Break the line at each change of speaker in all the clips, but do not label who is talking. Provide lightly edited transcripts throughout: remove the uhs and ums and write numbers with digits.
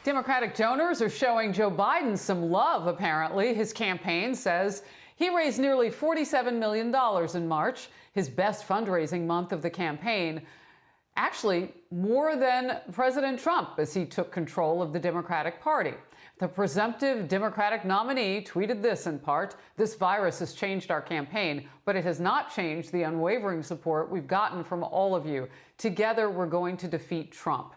Democratic donors are showing Joe Biden some love, apparently. His campaign says he raised nearly $47 million in March, his best fundraising month of the campaign. Actually, more than President Trump as he took control of the Democratic Party. The presumptive Democratic nominee tweeted this in part: "This virus has changed our campaign, but it has not changed the unwavering support we've gotten from all of you. Together, we're going to defeat Trump."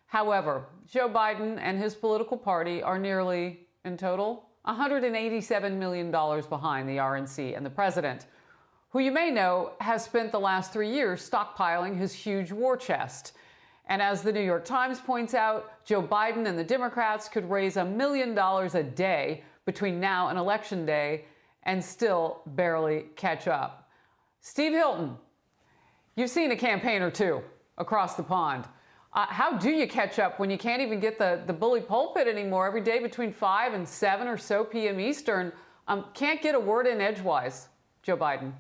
However, Joe Biden and his political party are nearly, in total, $187 million behind the RNC and the president, who you may know has spent the last 3 years stockpiling his huge war chest. And as the New York Times points out, Joe Biden and the Democrats could raise $1 million a day between now and Election Day and still barely catch up. Steve Hilton, you've seen a campaign or two across the pond. How do you catch up when you can't even get the bully pulpit anymore every day between 5 and 7 or so p.m. Eastern? Can't get a word in edgewise, Joe Biden.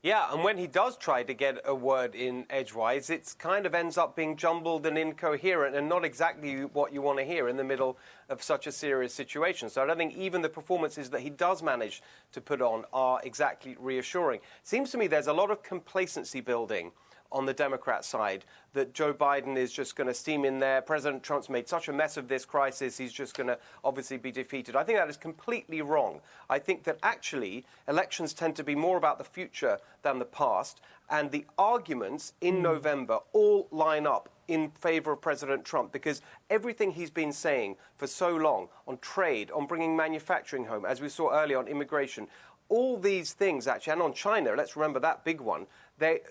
Yeah, and when he does try to get a word in edgewise, it kind of ends up being jumbled and incoherent and not exactly what you want to hear in the middle of such a serious situation. So I don't think even the performances that he does manage to put on are exactly reassuring. It seems to me there's a lot of complacency building on the Democrat side, that Joe Biden is just going to steam in there. President Trump's made such a mess of this crisis, he's just going to obviously be defeated. I think that is completely wrong. I think that actually elections tend to be more about the future than the past, and the arguments in November all line up in favor of President Trump, because everything he's been saying for so long on trade, on bringing manufacturing home, as we saw earlier on immigration, all these things actually, and on China, let's remember that big one,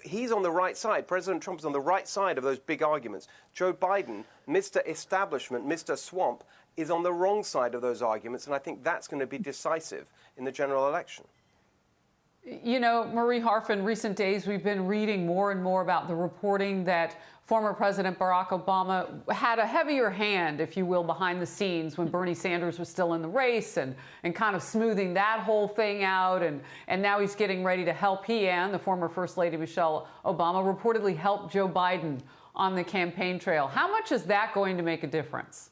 he's on the right side. President Trump is on the right side of those big arguments. Joe Biden, Mr. Establishment, Mr. Swamp, is on the wrong side of those arguments, and I think that's going to be decisive in the general election.
You know, Marie Harf, in recent days, we've been reading more and more about the reporting that former President Barack Obama had a heavier hand, if you will, behind the scenes when Bernie Sanders was still in the race and kind of smoothing that whole thing out. And now he's getting ready to help the former First Lady Michelle Obama, reportedly help Joe Biden on the campaign trail. How much is that going to make a difference?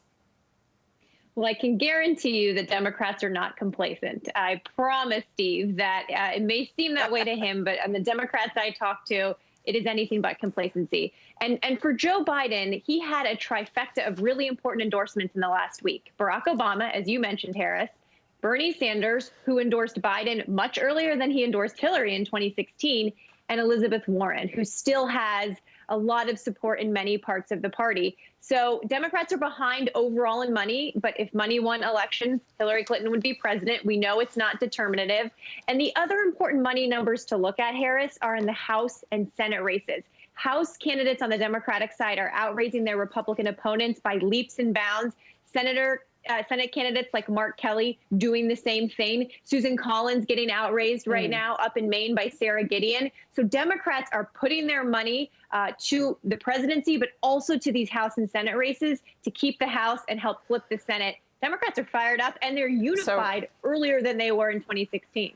Well, I can guarantee you that Democrats are not complacent. I promise, Steve, that it may seem that way to him, but on the Democrats I talk to, it is anything but complacency. And for Joe Biden, he had a trifecta of really important endorsements in the last week. Barack Obama, as you mentioned, Harris, Bernie Sanders, who endorsed Biden much earlier than he endorsed Hillary in 2016, and Elizabeth Warren, who still has a lot of support in many parts of the party. So Democrats are behind overall in money, but if money won elections, Hillary Clinton would be president. We know it's not determinative. And the other important money numbers to look at, Harris, are in the House and Senate races. House candidates on the Democratic side are outraising their Republican opponents by leaps and bounds. Senate candidates like Mark Kelly doing the same thing. Susan Collins getting outraised right now up in Maine by Sarah Gideon. So Democrats are putting their money to the presidency, but also to these House and Senate races to keep the House and help flip the Senate. Democrats are fired up, and they're unified earlier than they were in 2016.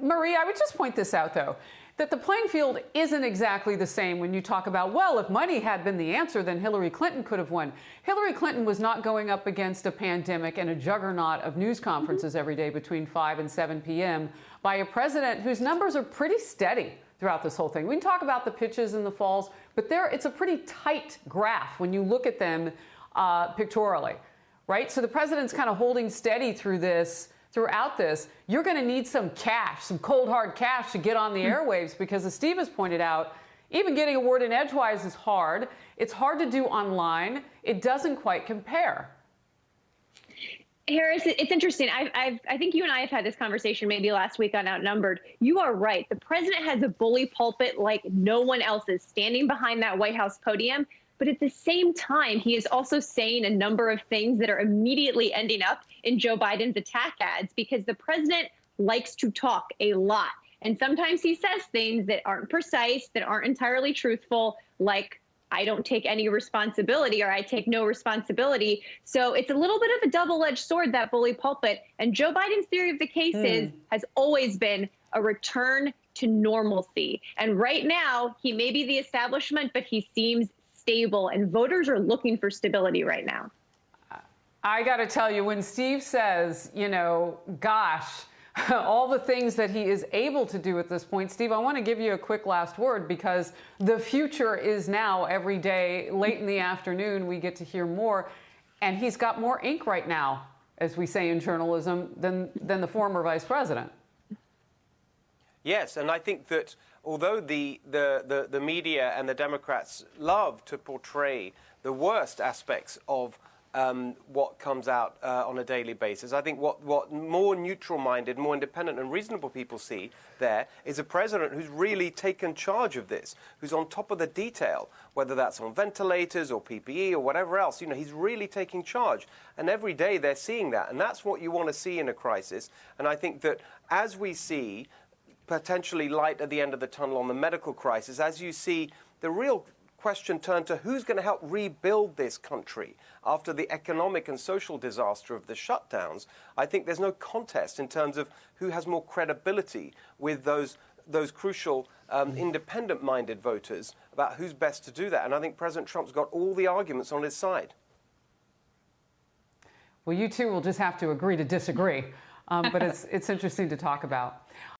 Marie, I would just point this out, though, that the playing field isn't exactly the same when you talk about, well, if money had been the answer, then Hillary Clinton could have won. Hillary Clinton was not going up against a pandemic and a juggernaut of news conferences every day between 5 and 7 p.m. by a president whose numbers are pretty steady throughout this whole thing. We can talk about the pitches and the falls, but it's a pretty tight graph when you look at them pictorially, right? So the president's kind of holding steady throughout this. You're going to need some cash, some cold, hard cash to get on the airwaves, because as Steve has pointed out, even getting a word in edgewise is hard. It's hard to do online. It doesn't quite compare.
Harris, it's interesting. I think you and I have had this conversation maybe last week on Outnumbered. You are right. The president has a bully pulpit like no one else is, standing behind that White House podium. But at the same time, he is also saying a number of things that are immediately ending up in Joe Biden's attack ads, because the president likes to talk a lot. And sometimes he says things that aren't precise, that aren't entirely truthful, like, I don't take any responsibility, or I take no responsibility. So it's a little bit of a double-edged sword, that bully pulpit. And Joe Biden's theory of the case has always been a return to normalcy. And right now, he may be the establishment, but he seems stable, and voters are looking for stability right now.
I got to tell you, when Steve says, you know, gosh, all the things that he is able to do at this point, Steve, I want to give you a quick last word, because the future is now. Every day, late in the afternoon, we get to hear more. And he's got more ink right now, as we say in journalism, than the former vice president.
Yes, and I think that although the media and the Democrats love to portray the worst aspects of what comes out on a daily basis, I think what more neutral-minded, more independent and reasonable people see there is a president who's really taken charge of this, who's on top of the detail, whether that's on ventilators or PPE or whatever else. You know, he's really taking charge. And every day they're seeing that. And that's what you want to see in a crisis. And I think that as we see potentially light at the end of the tunnel on the medical crisis, as you see the real question turn to who's going to help rebuild this country after the economic and social disaster of the shutdowns, I think there's no contest in terms of who has more credibility with those crucial independent-minded voters about who's best to do that. And I think President Trump's got all the arguments on his side.
Well, you two will just have to agree to disagree. But it's interesting to talk about.